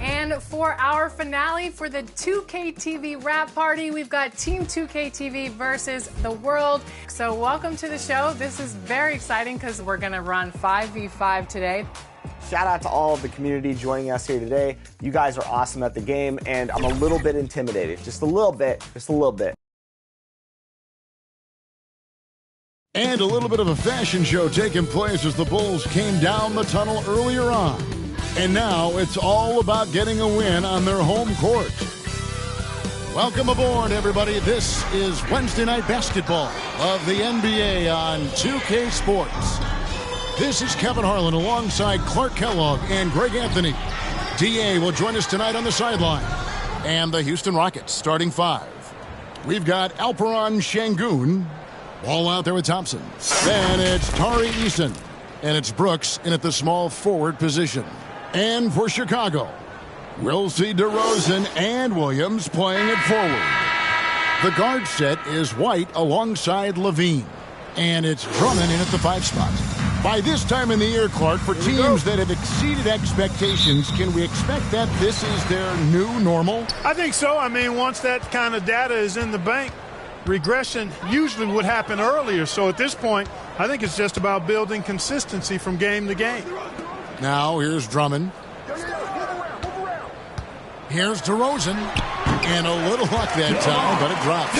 And for our finale for the 2K TV wrap party, we've got Team 2K TV versus the world. So welcome to the show. This is very exciting because we're going to run 5v5 today. Shout out to all of the community joining us here today. You guys are awesome at the game, and I'm a little bit intimidated. Just a little bit. Just a little bit. And a little bit of a fashion show taking place as the Bulls came down the tunnel earlier on. And now it's all about getting a win on their home court. Welcome aboard, everybody. This is Wednesday Night Basketball of the NBA on 2K Sports. This is Kevin Harlan alongside Clark Kellogg and Greg Anthony. DA will join us tonight on the sideline. And the Houston Rockets starting five. We've got Alperen Şengün. Ball out there with Thompson. Then it's Tari Eason. And it's Brooks in at the small forward position. And for Chicago, we'll see DeRozan and Williams playing it forward. The guard set is White alongside Levine. And it's Drummond in at the 5 spot. By this time in the year, Clark, for teams that have exceeded expectations, can we expect that this is their new normal? I think so. I mean, once that kind of data is in the bank, regression usually would happen earlier. So at this point, I think it's just about building consistency from game to game. Now here's Drummond. Here's DeRozan. And a little luck that time, but it drops.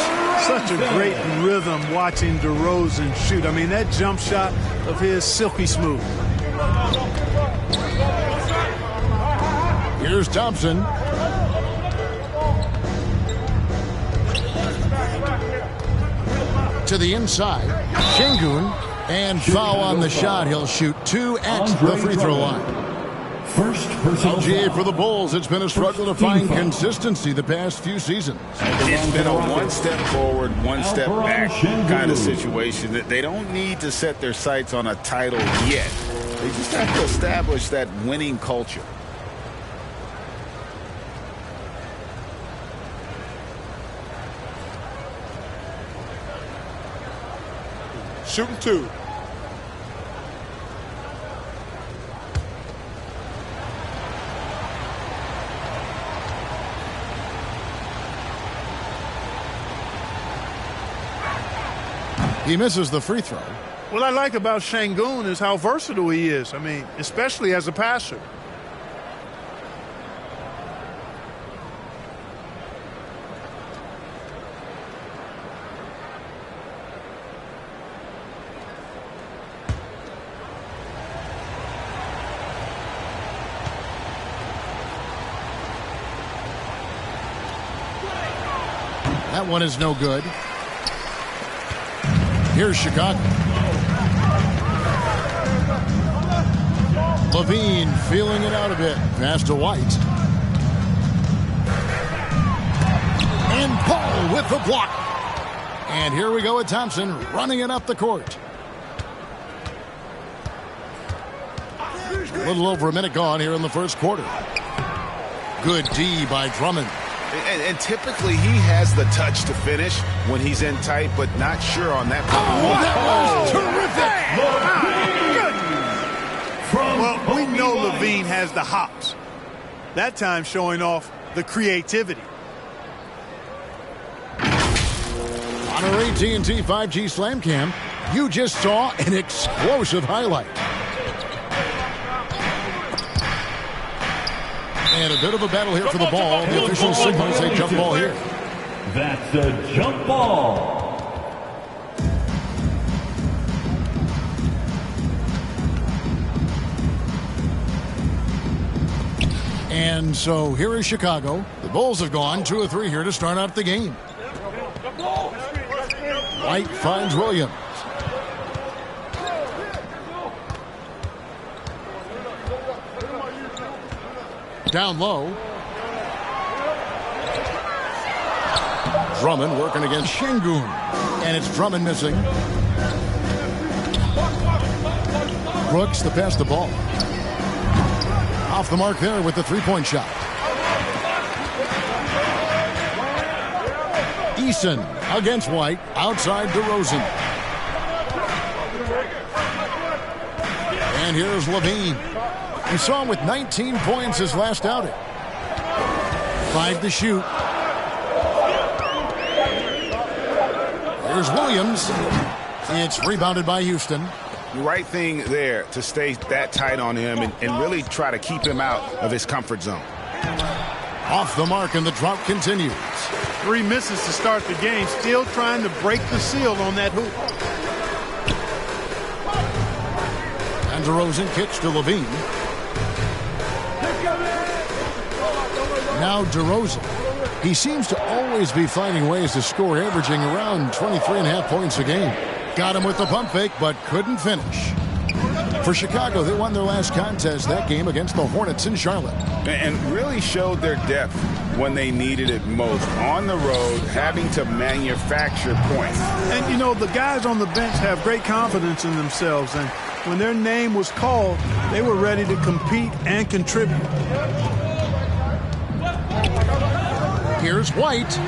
Such a great rhythm watching DeRozan shoot. I mean, that jump shot of his silky smooth. Here's Thompson. To the inside. Şengün. And foul on the shot. He'll shoot 2 at the free throw line. First personal LGA for the Bulls. It's been a struggle to find consistency the past few seasons. It's been a one step forward, one step back kind of situation. That they don't need to set their sights on a title yet. They just have to establish that winning culture. Shooting 2. He misses the free throw. What I like about Şengün is how versatile he is. I mean, especially as a passer. That one is no good. Here's Chicago. Levine feeling it out a bit. Pass to White. And Paul with the block. And here we go with Thompson running it up the court. A little over a minute gone here in the first quarter. Good D by Drummond. And typically he has the touch to finish when he's in tight, but not sure on that. Oh, that was terrific. Well, we know Levine has the hops. That time showing off the creativity. On our AT&T 5G Slam Cam, you just saw an explosive highlight. And a bit of a battle here for the ball. The official signals a jump ball here. That's a jump ball. And so here is Chicago. The Bulls have gone 2 of 3 here to start out the game. White finds Williams. Down low. Drummond working against Şengün. And it's Drummond missing. Brooks to pass the ball. Off the mark there with the three-point shot. Eason against White. Outside DeRozan. And here's Levine. You saw him with 19 points his last outing. 5 to shoot. Here's Williams. It's rebounded by Houston. The right thing there to stay that tight on him and really try to keep him out of his comfort zone. Off the mark, and the drought continues. 3 misses to start the game. Still trying to break the seal on that hoop. And DeRozan kicks to Levine. Now DeRozan. He seems to always be finding ways to score, averaging around 23.5 points a game. Got him with the pump fake, but couldn't finish. For Chicago, they won their last contest that game against the Hornets in Charlotte. And really showed their depth when they needed it most. On the road, having to manufacture points. And, you know, the guys on the bench have great confidence in themselves. And when their name was called, they were ready to compete and contribute. Here's White.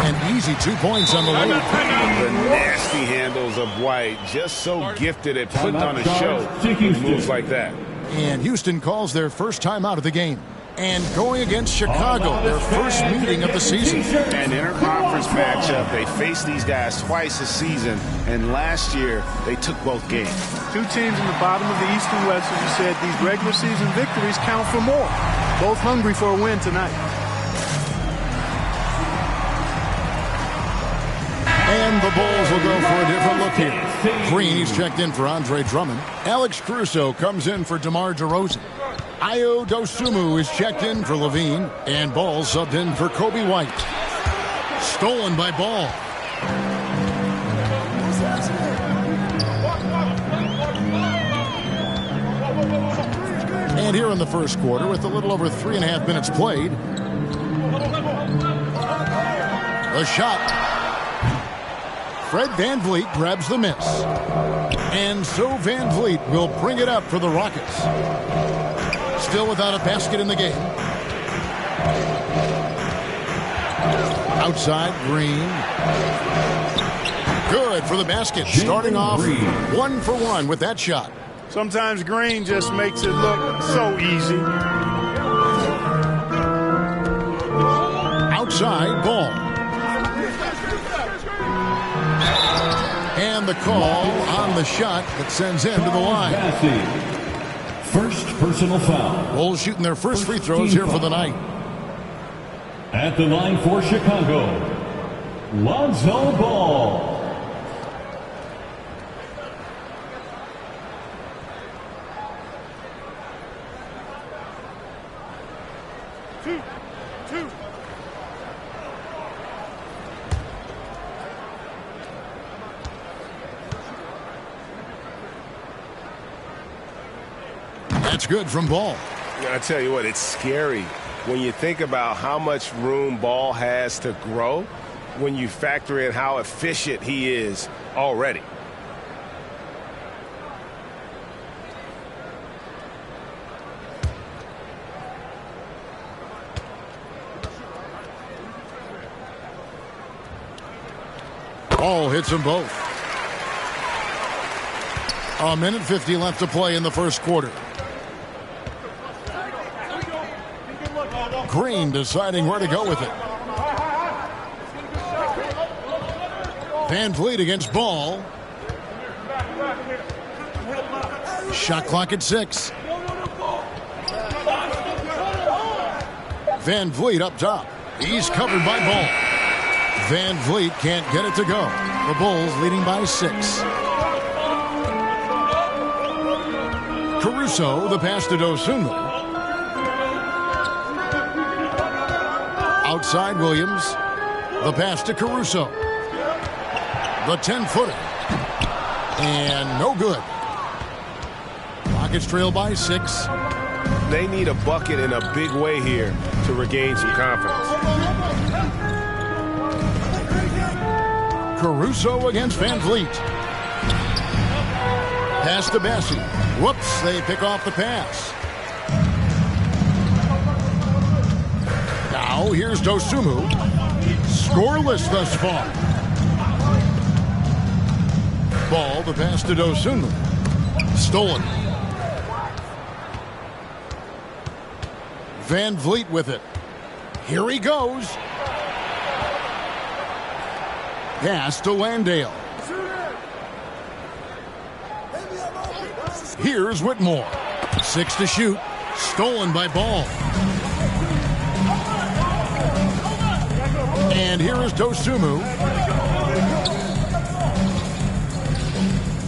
An easy 2 points on the way. The nasty handles of White, just so gifted at putting on a show with moves like that. And Houston calls their first time out of the game. And going against Chicago, their first meeting of the season. An interconference matchup. They faced these guys twice this season, and last year they took both games. 2 teams in the bottom of the East and West, as you said, these regular season victories count for more. Both hungry for a win tonight. And the Bulls will go for a different look here. Green, he's checked in for Andre Drummond. Alex Caruso comes in for DeMar DeRozan. Ayo Dosunmu is checked in for Levine. And Ball subbed in for Kobe White. Stolen by Ball. And here in the first quarter, with a little over 3.5 minutes played. A shot. Fred VanVleet grabs the miss. And so VanVleet will bring it up for the Rockets. Still without a basket in the game. Outside, Green. Good for the basket. Starting off 1 for 1 with that shot. Sometimes Green just makes it look so easy. Outside, Ball. And the call on the shot that sends him to the line. First personal foul. Bulls shooting their first free throws here for the night. At the line for Chicago, Lonzo Ball. Two. That's good from Ball. I tell you what, it's scary when you think about how much room Ball has to grow when you factor in how efficient he is already. Ball hits them both. 1:50 left to play in the first quarter. Green deciding where to go with it. VanVleet against Ball. Shot clock at 6. VanVleet up top. He's covered by Ball. VanVleet can't get it to go. The Bulls leading by 6. Caruso, the pass to Dosunmu. Outside Williams. The pass to Caruso. The 10-footer. And no good. Rockets trail by 6. They need a bucket in a big way here to regain some confidence. Caruso against VanVleet. Pass to Bessie. Whoops, they pick off the pass. Now here's Dosunmu. Scoreless thus far. Ball, the pass to Dosunmu. Stolen. Van Vliet with it. Here he goes. Pass to Landale. Here's Whitmore. 6 to shoot. Stolen by Ball. And here is Dosunmu.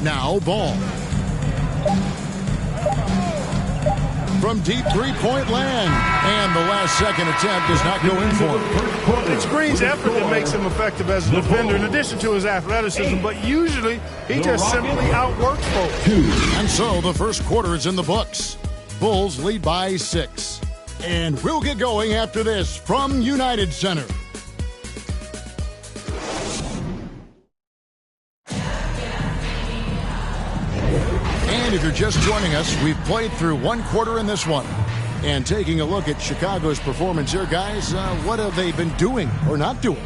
Now Ball. From deep three-point land. And the last second attempt does not go in for him. It's Green's effort that makes him effective as a defender in addition to his athleticism, but usually he just simply outworks folks. And so the first quarter is in the books. Bulls lead by 6. And we'll get going after this from United Center. And if you're just joining us, we've played through one quarter in this one. And taking a look at Chicago's performance here, guys, what have they been doing or not doing?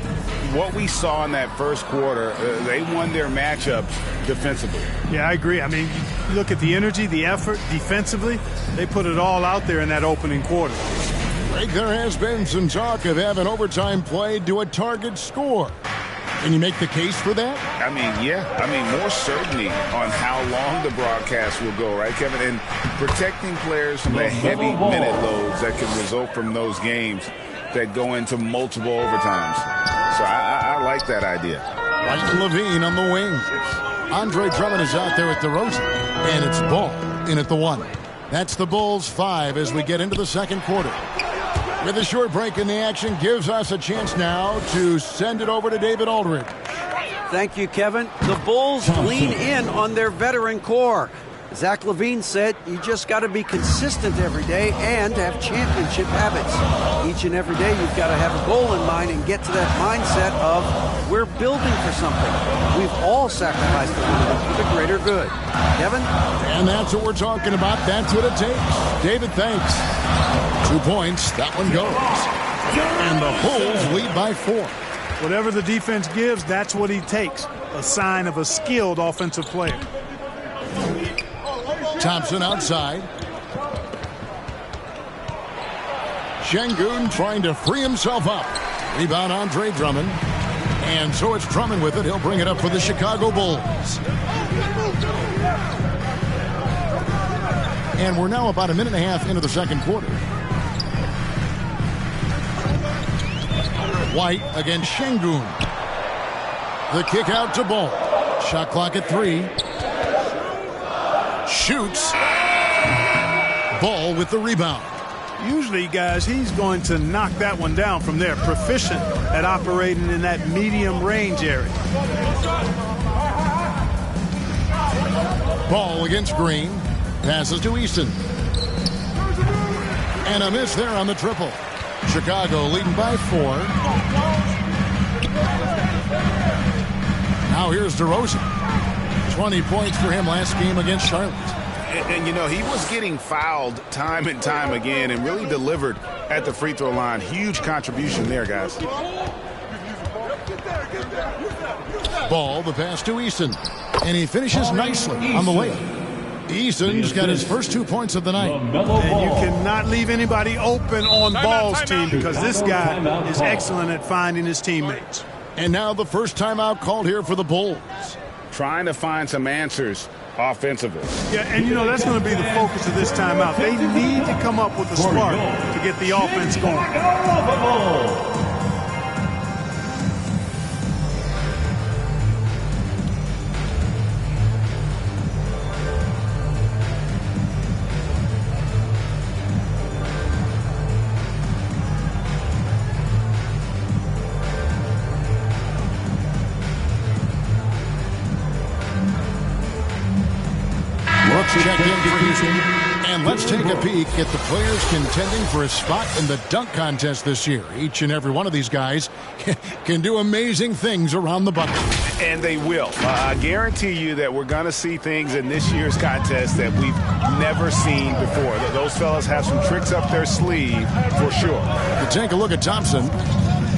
What we saw in that first quarter, they won their matchups defensively. Yeah, I agree. I mean, you look at the energy, the effort defensively, they put it all out there in that opening quarter. Greg, there has been some talk of having overtime played to a target score. Can you make the case for that? I mean, yeah. I mean, more certainty on how long the broadcast will go, right, Kevin? And protecting players from the heavy minute loads that can result from those games that go into multiple overtimes. So I like that idea. Right, Levine on the wing. Andre Drummond is out there with DeRozan. And it's Ball in at the 1. That's the Bulls 5 as we get into the second quarter. With a short break in the action, gives us a chance now to send it over to David Aldridge. Thank you, Kevin. The Bulls lean in on their veteran core. Zach LaVine said you just got to be consistent every day and have championship habits. Each and every day you've got to have a goal in mind and get to that mindset of we're building for something. We've all sacrificed a little bit for the greater good. Kevin? And that's what we're talking about. That's what it takes. David, thanks. 2 points. That one goes. And the Bulls lead by 4. Whatever the defense gives, that's what he takes. A sign of a skilled offensive player. Thompson outside. Şengün trying to free himself up. Rebound Andre Drummond. And so it's Drummond with it. He'll bring it up for the Chicago Bulls. And we're now about a minute and a half into the second quarter. White against Şengün. The kick out to Ball. Shot clock at 3. Shoots. Ball with the rebound. Usually, guys, he's going to knock that one down from there. Proficient at operating in that medium range area. Ball against Green. Passes to Easton. And a miss there on the triple. Chicago leading by 4. Now here's DeRozan. 20 points for him last game against Charlotte. And, you know, he was getting fouled time and time again and really delivered at the free throw line. Huge contribution there, guys. Ball, the pass to Easton. And he finishes nicely on the layup. Easton's got his first 2 points of the night. And you cannot leave anybody open on Ball's team because this guy is excellent at finding his teammates. And now the first timeout called here for the Bulls. Trying to find some answers offensively. Yeah, and you know, that's going to be the focus of this timeout. They need to come up with a spark to get the offense going. Check in for Houston. And let's take a peek at the players contending for a spot in the dunk contest this year. Each and every one of these guys can do amazing things around the bucket. And they will. I guarantee you that we're going to see things in this year's contest that we've never seen before. Those fellas have some tricks up their sleeve for sure. You take a look at Thompson.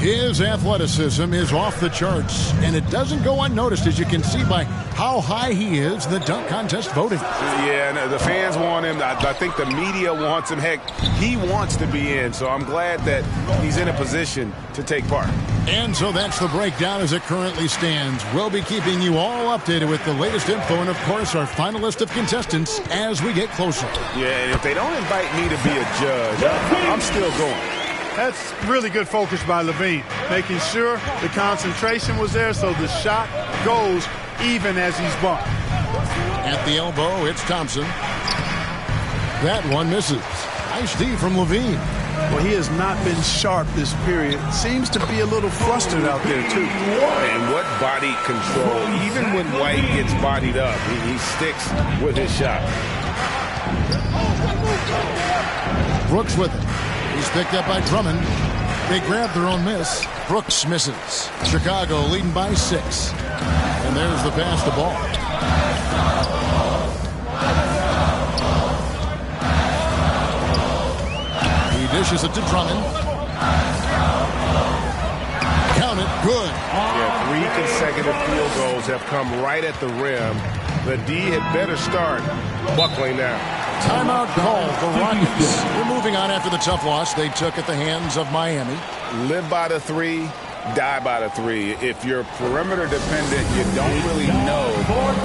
His athleticism is off the charts, and it doesn't go unnoticed, as you can see by how high he is in the dunk contest voting. Yeah, and the fans want him. I think the media wants him. Heck, he wants to be in, so I'm glad that he's in a position to take part. And so that's the breakdown as it currently stands. We'll be keeping you all updated with the latest info and, of course, our final list of contestants as we get closer. Yeah, and if they don't invite me to be a judge, I'm still going. That's really good focus by Levine, making sure the concentration was there so the shot goes even as he's bumped. At the elbow, it's Thompson. That one misses. Nice D from Levine. Well, he has not been sharp this period. Seems to be a little flustered out there, too. And what body control. Even when White gets bodied up, he sticks with his shot. Brooks with it. He's picked up by Drummond. They grab their own miss. Brooks misses. Chicago leading by 6. And there's the pass to Ball. He dishes it to Drummond. Count it. Good. Yeah, 3 consecutive field goals have come right at the rim. The D had better start buckling now. Timeout call for Rockets. They're moving on after the tough loss they took at the hands of Miami. Live by the 3, die by the 3. If you're perimeter dependent, you don't really know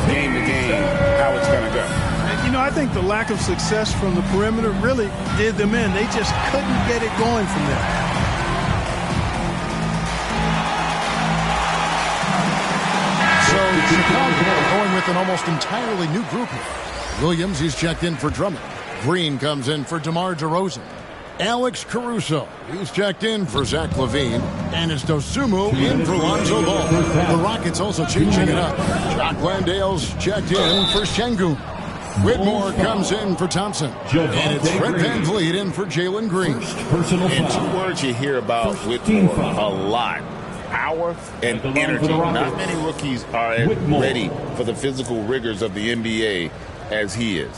game to game how it's going to go. And, you know, I think the lack of success from the perimeter really did them in. They just couldn't get it going from there. So Chicago going with an almost entirely new group here. Williams, he's checked in for Drummond. Green comes in for DeMar DeRozan. Alex Caruso, he's checked in for Zach LaVine. And it's Dosunmu in for Lonzo Ball. The Rockets also changing it up. Jock Landale's checked in for Şengün. Whitmore comes in for Thompson. And it's Fred VanVleet in for Jalen Green. And 2 words you hear about Whitmore a lot. Power and energy. Not many rookies are as ready for the physical rigors of the NBA as he is.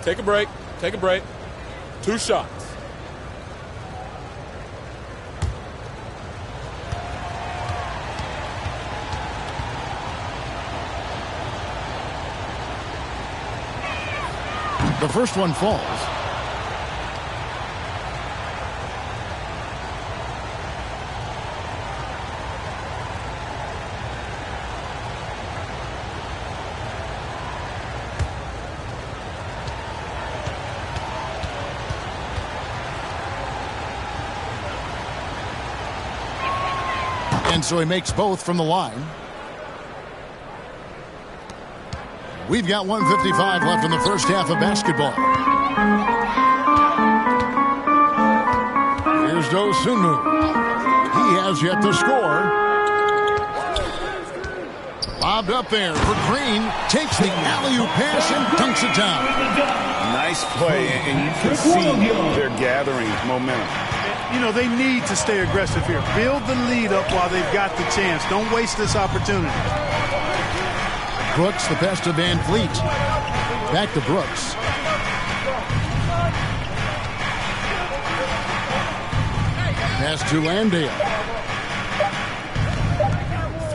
Take a break. Take a break. 2 shots. The first one falls. And so he makes both from the line. We've got 1:55 left in the first half of basketball. Here's Dosunmu. He has yet to score. Lobbed up there for Green. Takes the alley-oop pass and dunks it down. Nice play, and you can see they're gathering momentum. You know, they need to stay aggressive here. Build the lead up while they've got the chance. Don't waste this opportunity. Brooks, the pass to VanVleet. Back to Brooks. Pass to Landale.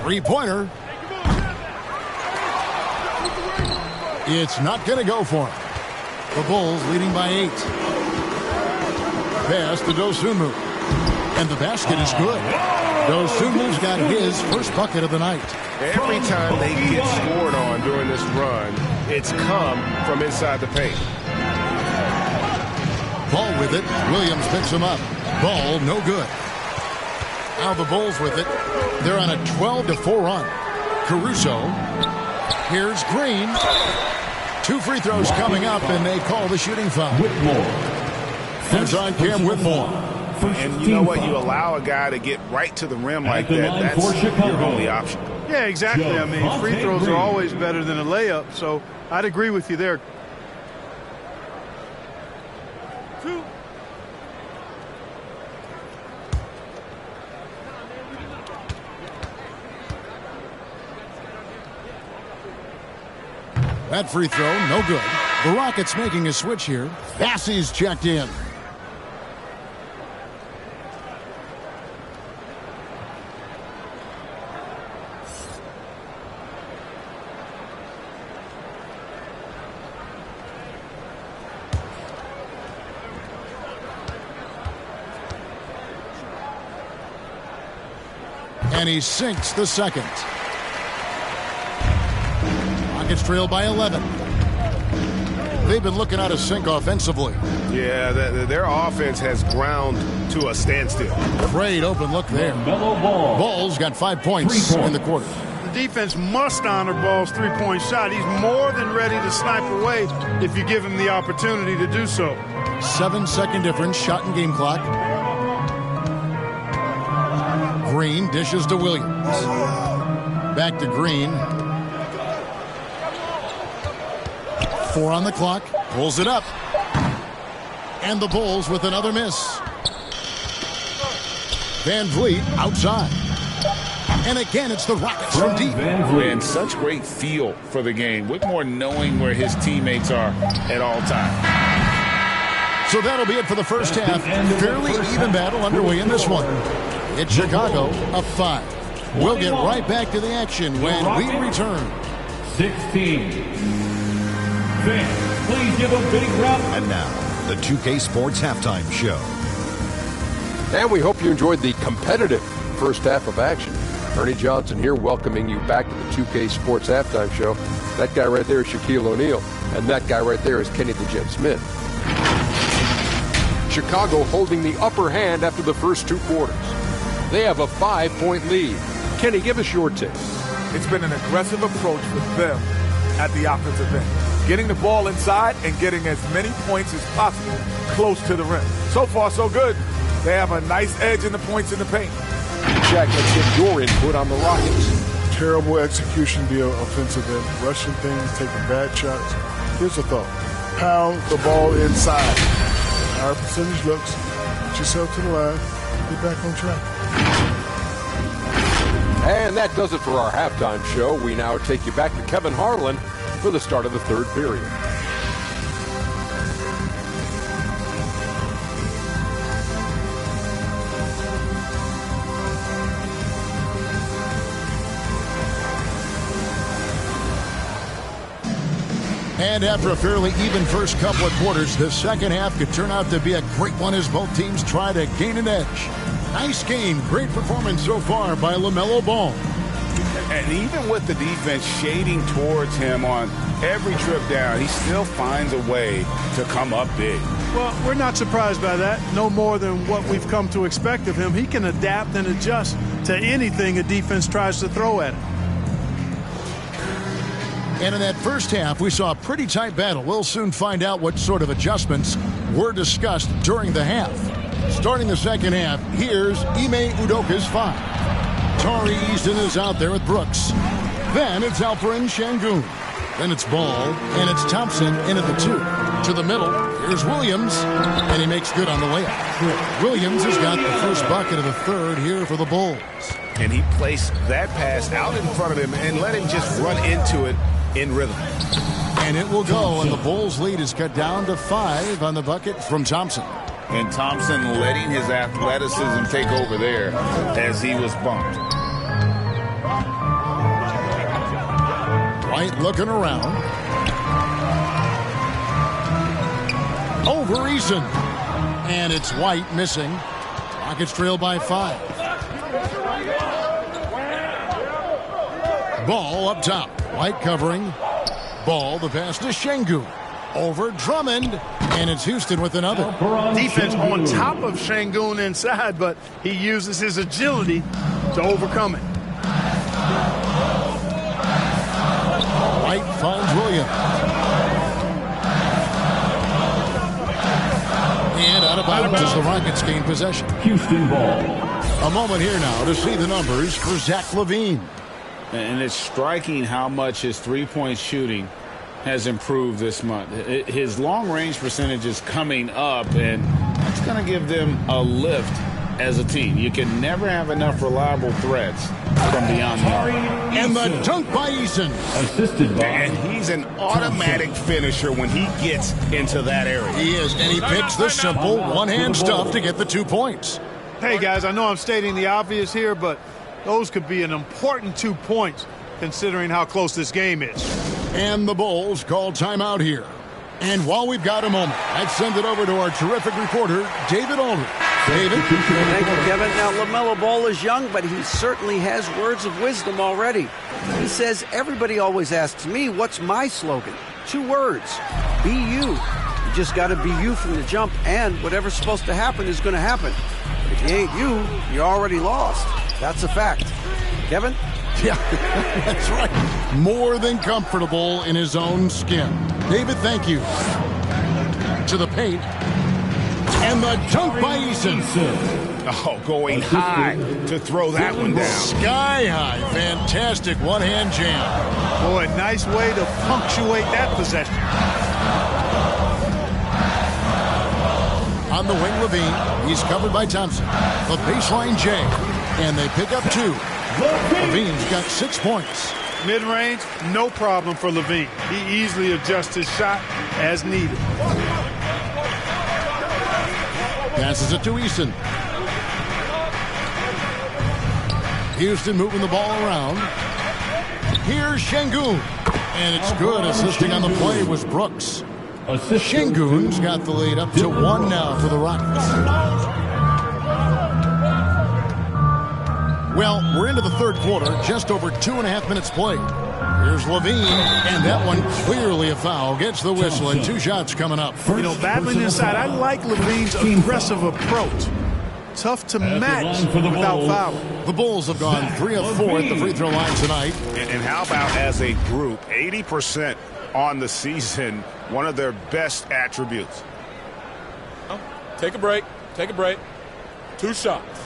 3-pointer. It's not going to go for him. The Bulls leading by 8. Pass to Dosunmu. And the basket is good. Dosunmu's got his first bucket of the night. Every time they get scored on during this run, it's come from inside the paint. Ball with it. Williams picks him up. Ball no good. Now the Bulls with it. They're on a 12-4 run. Caruso. Here's Green. 2 free throws coming up, and they call the shooting foul. That's on Cam Whitmore. And you know what? You allow a guy to get right to the rim like that. That's your only option. Yeah, exactly. I mean, free throws are always better than a layup, so I'd agree with you there. 2. That free throw, no good. The Rockets making a switch here. Bassey's checked in. And he sinks the second. Rockets trail by 11. They've been looking out of sync offensively. Yeah, their offense has ground to a standstill. Great open look there. Ball's got 5 points in the quarter. The defense must honor Ball's three-point shot. He's more than ready to snipe away if you give him the opportunity to do so. 7-second difference, shot and game clock. Green dishes to Williams. Back to Green. 4 on the clock. Pulls it up. And the Bulls with another miss. Van Vliet outside. And again, it's the Rockets from deep. And such great feel for the game. Whitmore knowing where his teammates are at all times. So that'll be it for the first half. Fairly even battle underway in this one. It's Chicago up 5. We'll get right back to the action when we return. 16. Fans, please give a big round. And now, the 2K Sports Halftime Show. And we hope you enjoyed the competitive first half of action. Ernie Johnson here welcoming you back to the 2K Sports Halftime Show. That guy right there is Shaquille O'Neal, and that guy right there is Kenny the Jet Smith. Chicago holding the upper hand after the first 2 quarters. They have a 5-point lead. Kenny, give us your take. It's been an aggressive approach for them at the offensive end. Getting the ball inside and getting as many points as possible close to the rim. So far, so good. They have a nice edge in the points in the paint. Jack, let's get your input on the Rockets. Terrible execution via offensive end. Rushing things, taking bad shots. Here's a thought. Pound the ball inside. Our percentage looks. Get yourself to the line. Get back on track. And that does it for our halftime show. We now take you back to Kevin Harlan for the start of the third period. And after a fairly even first couple of quarters, the second half could turn out to be a great one as both teams try to gain an edge. Nice game. Great performance so far by LaMelo Ball. And even with the defense shading towards him on every trip down, he still finds a way to come up big. Well, we're not surprised by that. No more than what we've come to expect of him. He can adapt and adjust to anything a defense tries to throw at him. And in that first half, we saw a pretty tight battle. We'll soon find out what sort of adjustments were discussed during the half. Starting the second half, here's Ime Udoka's 5. Tari Easton is out there with Brooks. Then it's Alperen Şengün. Then it's Ball, and it's Thompson in at the 2. To the middle, here's Williams, and he makes good on the layup. Williams has got the first bucket of the third here for the Bulls. And he placed that pass out in front of him and let him just run into it in rhythm. And it will go, and the Bulls' lead is cut down to 5 on the bucket from Thompson. And Thompson letting his athleticism take over there as he was bumped. White looking around. Over Eason. And it's White missing. Rockets trail by 5. Ball up top. White covering. Ball, the pass to Şengün. Over Drummond. And it's Houston with another. Defense on top of Şengün inside, but he uses his agility to overcome it. White finds Williams. And out of bounds as the Rockets gain possession. Houston ball. A moment here now to see the numbers for Zach LaVine. And it's striking how much his three-point shooting has improved this month. His long-range percentage is coming up, and that's going to give them a lift as a team. You can never have enough reliable threats from beyond the arc. And the dunk by Eason. Assisted by. And he's an automatic finisher when he gets into that area. He is, and he picks the simple one-hand stuff to get the 2 points. Hey, guys, I know I'm stating the obvious here, but those could be an important 2 points considering how close this game is. And the Bulls call timeout here. And while we've got a moment, let's send it over to our terrific reporter, David Aldridge. David? Thank you, Kevin. Now, LaMelo Ball is young, but he certainly has words of wisdom already. He says, everybody always asks me, what's my slogan? 2 words. Be you. You just got to be you from the jump, and whatever's supposed to happen is going to happen. But if you ain't you, you're already lost. That's a fact. Kevin? Yeah, that's right. More than comfortable in his own skin. David, thank you. To the paint. And the dunk by Eason. Oh, going high to throw that one down. Sky high. Fantastic one-hand jam. Boy, nice way to punctuate that possession. On the wing, Levine. He's covered by Thompson. The baseline J. And they pick up 2. Levine's got 6 points. Mid-range, no problem for Levine. He easily adjusts his shot as needed. Passes it to Eason. Houston moving the ball around. Here's Şengün. And it's good. Assisting on the play was Brooks. Şengün's got the lead up to 1 now for the Rockets. Well, we're into the third quarter, just over 2.5 minutes played. Here's Levine, and that one clearly a foul. Gets the whistle, and 2 shots coming up. You know, battling inside, I like Levine's aggressive approach. Tough to match without fouling. The Bulls have gone 3 of 4 at the free throw line tonight. And how about as a group, 80% on the season, one of their best attributes. Take a break. Take a break. 2 shots.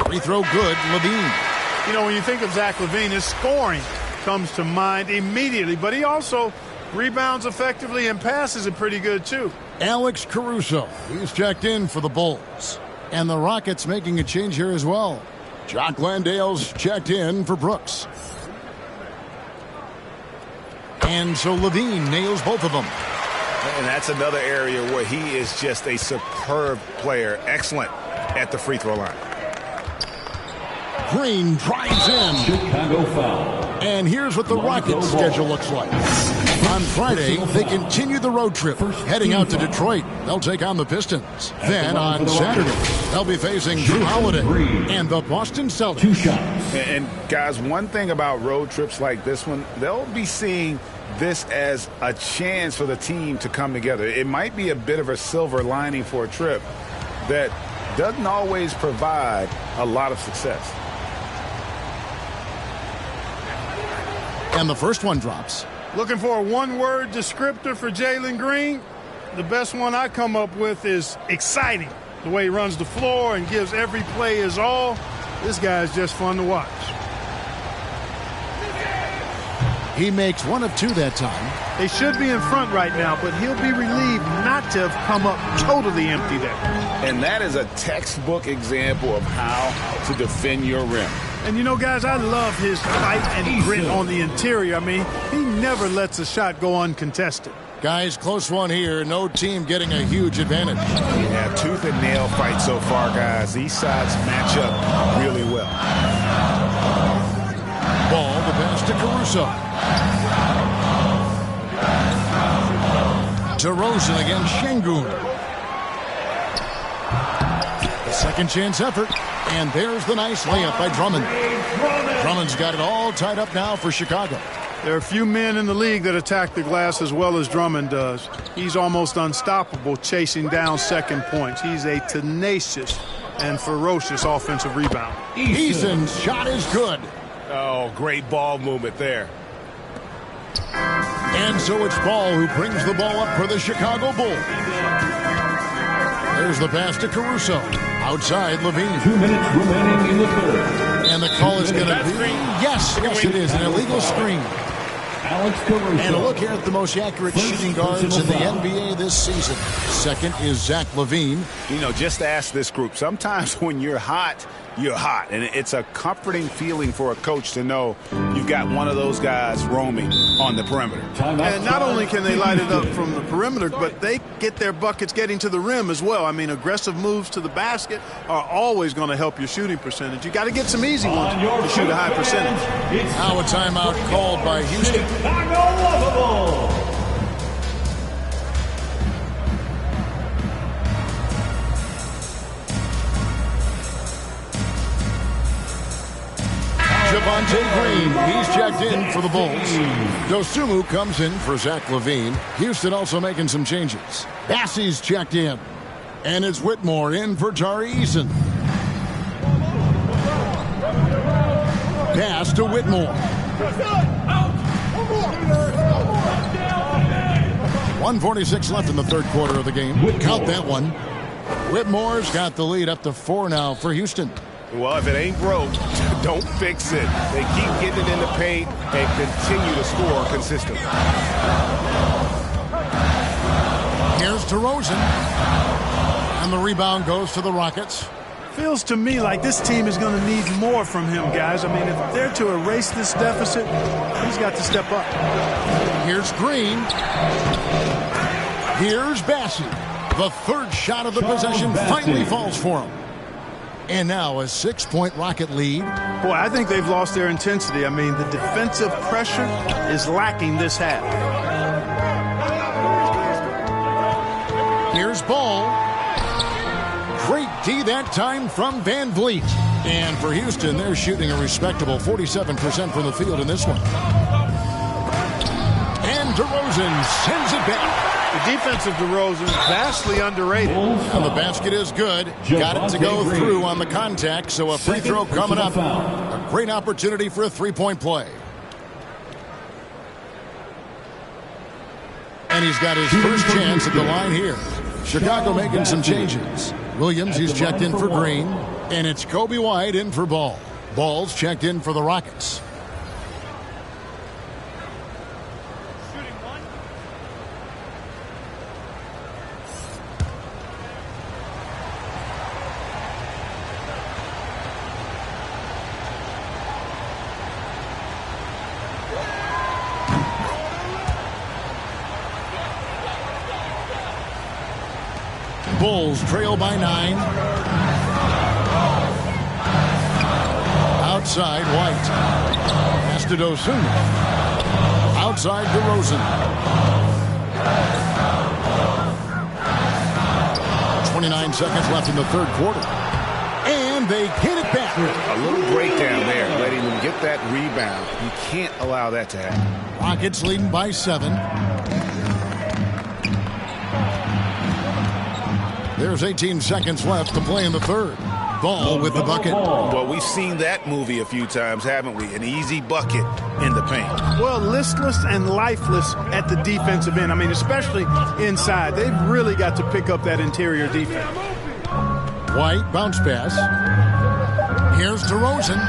Free throw good, Levine. You know, when you think of Zach LaVine, his scoring comes to mind immediately, but he also rebounds effectively and passes it pretty good, too. Alex Caruso, he's checked in for the Bulls. And the Rockets making a change here as well. Jock Landale's checked in for Brooks. And so Levine nails both of them. And that's another area where he is just a superb player. Excellent at the free throw line. Green drives in. Chicago foul. And here's what the Rockets' schedule looks like. On Friday, they continue the road trip, heading out to Detroit. They'll take on the Pistons. Then on Saturday, they'll be facing Drew Holiday and the Boston Celtics. 2 shots. And guys, one thing about road trips like this one, they'll be seeing this as a chance for the team to come together. It might be a bit of a silver lining for a trip that doesn't always provide a lot of success. And the first one drops. Looking for a one-word descriptor for Jalen Green? The best one I come up with is exciting. The way he runs the floor and gives every play his all. This guy is just fun to watch. He makes 1 of 2 that time. They should be in front right now, but he'll be relieved not to have come up totally empty there. And that is a textbook example of how to defend your rim. And, you know, guys, I love his fight and grit on the interior. I mean, he never lets a shot go uncontested. Guys, close one here. No team getting a huge advantage. Yeah, tooth and nail fight so far, guys. These sides match up really well. Ball, the pass to Caruso. DeRozan against Şengün. The second chance effort. And there's the nice layup by Drummond. Drummond's got it all tied up now for Chicago. There are few men in the league that attack the glass as well as Drummond does. He's almost unstoppable chasing down second points. He's a tenacious and ferocious offensive rebounder. Eason's shot is good. Oh, great ball movement there. And so it's Ball who brings the ball up for the Chicago Bulls. There's the pass to Caruso. Outside, Levine. 2 minutes remaining in the third. And the call is going to be, yes, it is, an illegal screen. And a look here at the most accurate shooting guards in the NBA this season. Second is Zach LaVine. You know, just ask this group. Sometimes when you're hot, you're hot. And it's a comforting feeling for a coach to know you've got one of those guys roaming on the perimeter. And not only can they light it up from the perimeter, but they get their buckets getting to the rim as well. I mean, aggressive moves to the basket are always going to help your shooting percentage. You got to get some easy ones to shoot a high percentage. Now a timeout called by Houston. Javonte Green, he's checked in for the Bulls. Dosunmu comes in for Zach LaVine. Houston also making some changes. Bassey's checked in. And it's Whitmore in for Tari Eason. Pass to Whitmore. 1:46 left in the third quarter of the game. Count that one. Whitmore's got the lead up to 4 now for Houston. Well, if it ain't broke, don't fix it. They keep getting it in the paint and continue to score consistently. Here's DeRozan. And the rebound goes to the Rockets. Feels to me like this team is going to need more from him, guys. I mean, if they're to erase this deficit, he's got to step up. Here's Green. Here's Bassey. The third shot of the possession finally falls for him. And now a 6-point Rocket lead. Boy, I think they've lost their intensity. I mean, the defensive pressure is lacking this half. Here's Ball. Great D that time from Van Vliet. And for Houston, they're shooting a respectable 47% from the field in this one. And DeRozan sends it back. The defense of DeRozan is vastly underrated. And the basket is good. Got it to go through on the contact, so a free throw coming up. A great opportunity for a three-point play. And he's got his first chance at the line here. Chicago making some changes. Williams, he's checked in for Green. And it's Kobe White in for Ball. Ball's checked in for the Rockets. Bulls trail by 9. Outside, White. Pass to Dosunmu. Outside, DeRozan. 29 seconds left in the third quarter. And they get it back. A little breakdown there, letting them get that rebound. You can't allow that to happen. Rockets leading by 7. There's 18 seconds left to play in the third. Ball with the bucket. Well, we've seen that movie a few times, haven't we? An easy bucket in the paint. Well, listless and lifeless at the defensive end. I mean, especially inside. They've really got to pick up that interior defense. White, bounce pass. Here's DeRozan.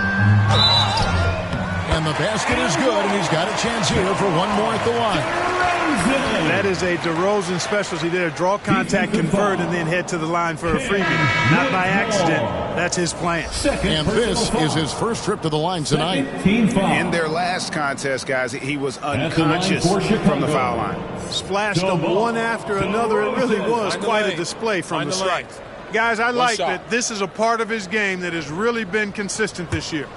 And the basket is good, and he's got a chance here for one more at the line. That is a DeRozan specialty there. Draw contact, convert, and then head to the line for a freebie. Not by accident. That's his plan. And this is his first trip to the line tonight. In their last contest, guys, he was unconscious from the foul line. Splashed them one after another. It really was quite a display from the strike. Guys, I like that this is a part of his game that has really been consistent this year.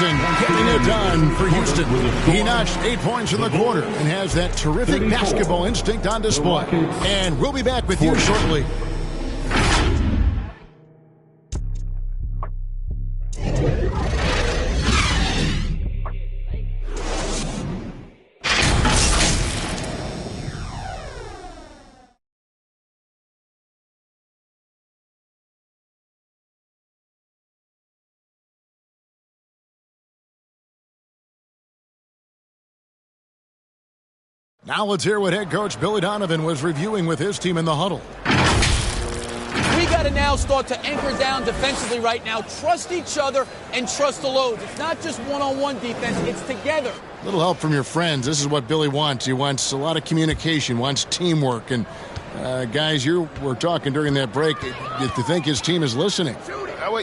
Getting it done for Houston. He notched 8 points in the quarter and has that terrific basketball instinct on display. And we'll be back with you shortly. Now let's hear what head coach Billy Donovan was reviewing with his team in the huddle. We got to now start to anchor down defensively right now. Trust each other and trust the loads. It's not just one-on-one defense. It's together. Little help from your friends. This is what Billy wants. He wants a lot of communication, wants teamwork. And guys, you were talking during that break. You think his team is listening?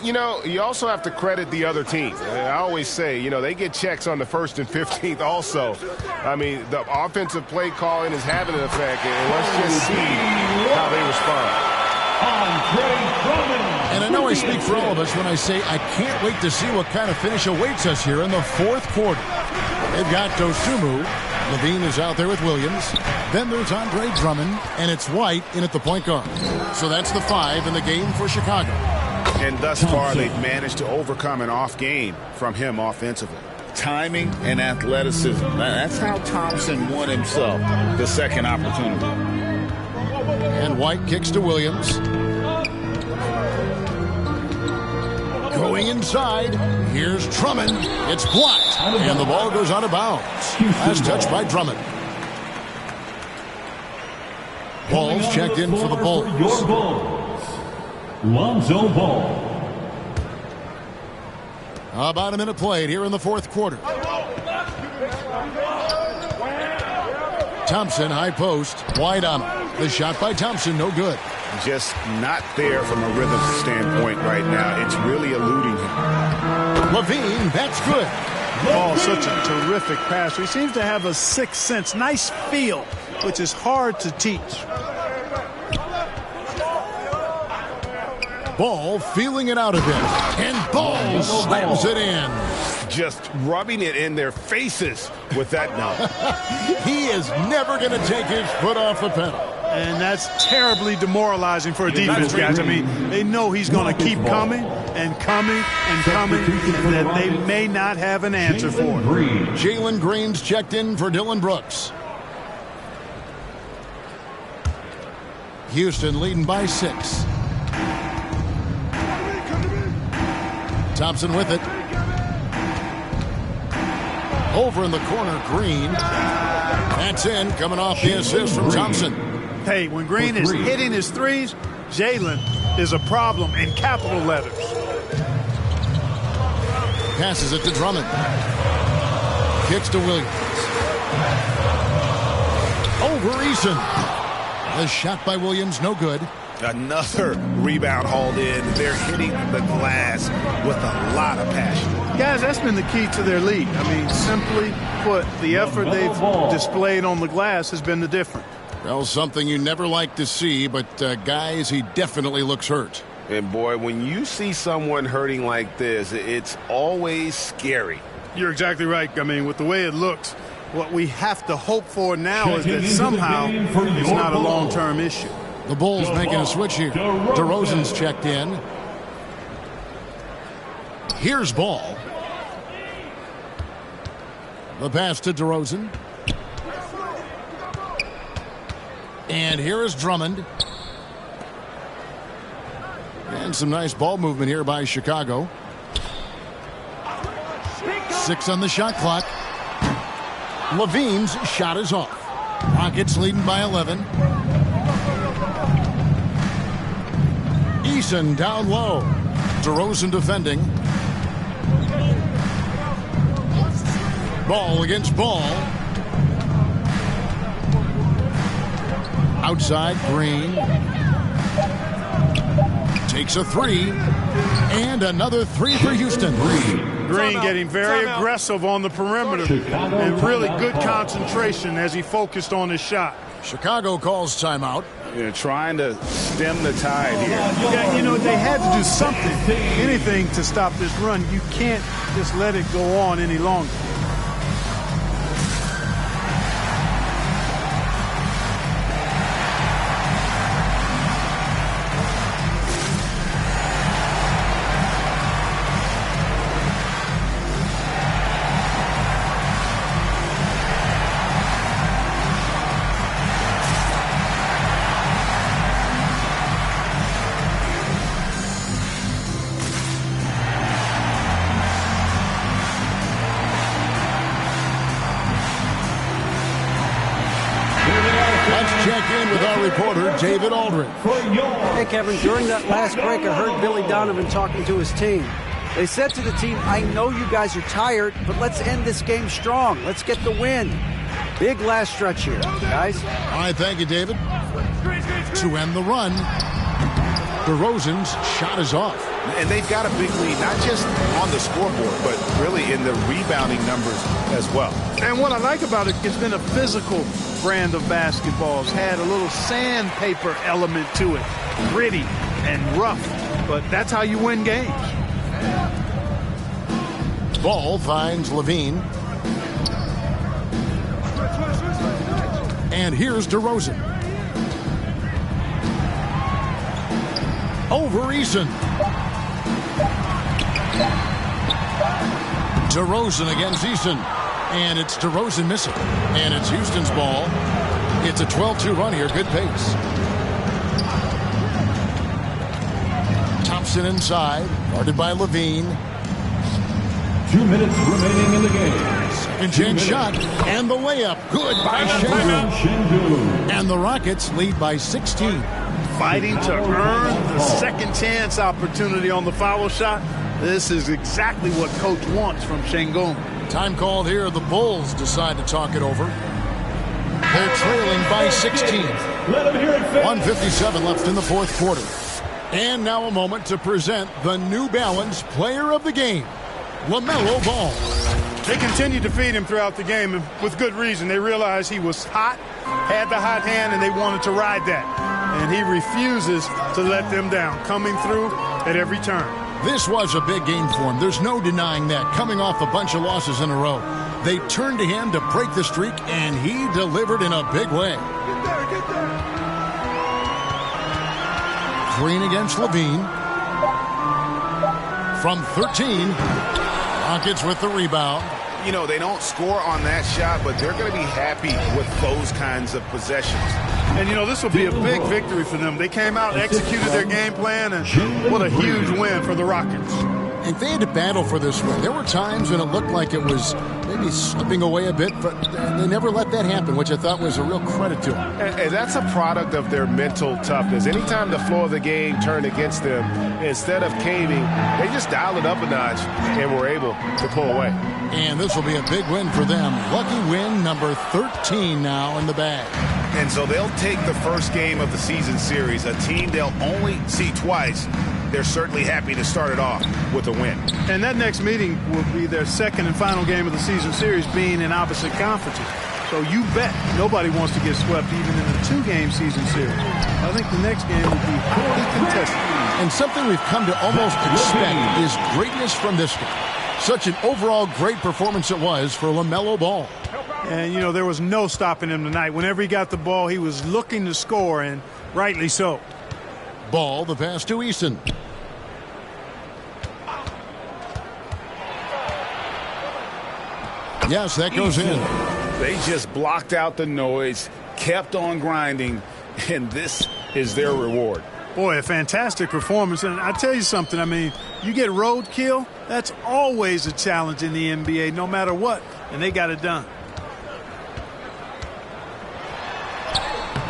You know, you also have to credit the other team. I always say, you know, they get checks on the 1st and 15th also. I mean, the offensive play calling is having an effect, and let's just see how they respond. And I know I speak for all of us when I say I can't wait to see what kind of finish awaits us here in the 4th quarter. They've got Dosunmu. Levine is out there with Williams. Then there's Andre Drummond, and it's White in at the point guard. So that's the 5 in the game for Chicago. And thus far, they've managed to overcome an off game from him offensively. Timing and athleticism. That's how Thompson won himself the second opportunity. And White kicks to Williams. Going inside. Here's Drummond. It's blocked. And the ball goes out of bounds. Last touch by Drummond. Ball's checked in for the Bulls. Lonzo Ball. About a minute played here in the 4th quarter. Thompson, high post, wide on him. The shot by Thompson, no good. Just not there from a rhythm standpoint right now. It's really eluding him. Levine, that's good. Oh, such a terrific passer. He seems to have a sixth sense, nice feel, which is hard to teach. Ball feeling it out a bit. And Ball slams it in. Just rubbing it in their faces with that now. He is never going to take his foot off the pedal. And that's terribly demoralizing for a defense, guys. I mean, they know he's going to keep coming and coming and coming, and that they may not have an answer for it. Jalen Green's checked in for Dylan Brooks. Houston leading by 6. Thompson with it. Over in the corner, Green. That's in, coming off the assist from Thompson. Hey, when Green is hitting his threes, Jalen is a problem in capital letters. Passes it to Drummond. Kicks to Williams. Over Eason. The shot by Williams, no good. Another rebound hauled in. They're hitting the glass with a lot of passion. Guys, that's been the key to their lead. I mean, simply put, the effort they've displayed on the glass has been the difference. Well, something you never like to see, but guys, he definitely looks hurt. And boy, when you see someone hurting like this, it's always scary. You're exactly right. I mean, with the way it looks, what we have to hope for now is that somehow it's not a long-term issue. The Bulls making a switch here. DeRozan's checked in. Here's Ball. The pass to DeRozan. And here is Drummond. And some nice ball movement here by Chicago. 6 on the shot clock. Levine's shot is off. Rockets leading by 11. Eason down low. DeRozan defending. Ball against Ball. Outside, Green. Takes a 3. And another 3 for Houston. Green getting very aggressive on the perimeter. And really good concentration as he focused on his shot. Chicago calls timeout. They're trying to stem the tide here. You know, they had to do something, anything to stop this run. You can't just let it go on any longer. reporter David Aldridge. Hey, Kevin, during that last break, I heard Billy Donovan talking to his team. They said to the team, I know you guys are tired, but let's end this game strong. Let's get the win. Big last stretch here, guys. All right, thank you, David. To end the run, DeRozan's shot is off. And they've got a big lead, not just on the scoreboard, but really in the rebounding numbers as well. And what I like about it, it's been a physical brand of basketball. It's had a little sandpaper element to it, gritty and rough, but that's how you win games. Ball finds Levine. And here's DeRozan. Over Eason. DeRozan against Eason. And it's DeRozan missing. And it's Houston's ball. It's a 12-2 run here. Good pace. Thompson inside. Guarded by Levine. 2 minutes remaining in the game. Second chance shot. And the layup. Good by Şengün. And the Rockets lead by 16. Fighting to earn the second chance opportunity on the foul shot. This is exactly what coach wants from Şengün. Time called here. The Bulls decide to talk it over. They're trailing by 16. 1:57 left in the fourth quarter. And now a moment to present the New Balance Player of the Game, LaMelo Ball. They continued to feed him throughout the game, and with good reason. They realized he was hot, had the hot hand, and they wanted to ride that. And he refuses to let them down, coming through at every turn. This was a big game for him. There's no denying that. Coming off a bunch of losses in a row, they turned to him to break the streak, and he delivered in a big way. Get there. Green against Levine. From 13, Rockets with the rebound. You know, they don't score on that shot, but they're going to be happy with those kinds of possessions. And, you know, this will be a big victory for them. They came out, executed their game plan, and what a huge win for the Rockets. And they had to battle for this win. There were times when it looked like it was maybe slipping away a bit, but they never let that happen, which I thought was a real credit to them. And that's a product of their mental toughness. Anytime the flow of the game turned against them, instead of caving, they just dialed it up a notch and were able to pull away. And this will be a big win for them. Lucky win number 13 now in the bag. And so they'll take the first game of the season series, a team they'll only see twice. They're certainly happy to start it off with a win. And that next meeting will be their second and final game of the season series, being in opposite conferences. So you bet nobody wants to get swept even in a two-game season series. I think the next game will be highly contested. And something we've come to almost expect is greatness from this guy. Such an overall great performance it was for LaMelo Ball. And, you know, there was no stopping him tonight. Whenever he got the ball, he was looking to score, and rightly so. Ball, the pass to Eason. Yes, that goes in. They just blocked out the noise, kept on grinding, and this is their reward. Boy, a fantastic performance. And I tell you something, I mean, you get roadkill, that's always a challenge in the NBA, no matter what. And they got it done.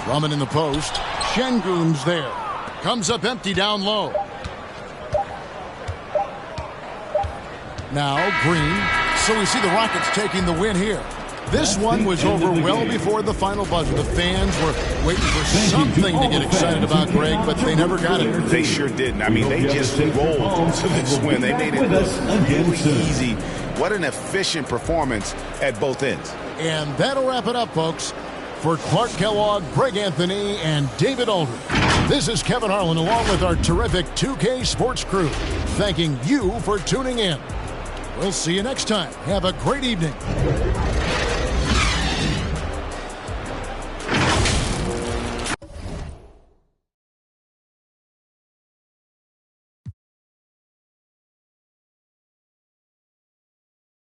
Drummond in the post. Şengün's there. Comes up empty down low. Now Green. So we see the Rockets taking the win here. This one was over well before the final buzzer. The fans were waiting for something to get excited about, Greg, but they never got it. They sure didn't. I mean, they just rolled to this win. They made it look really easy. What an efficient performance at both ends. And that'll wrap it up, folks. For Clark Kellogg, Greg Anthony, and David Aldridge, this is Kevin Harlan along with our terrific 2K Sports crew, thanking you for tuning in. We'll see you next time. Have a great evening.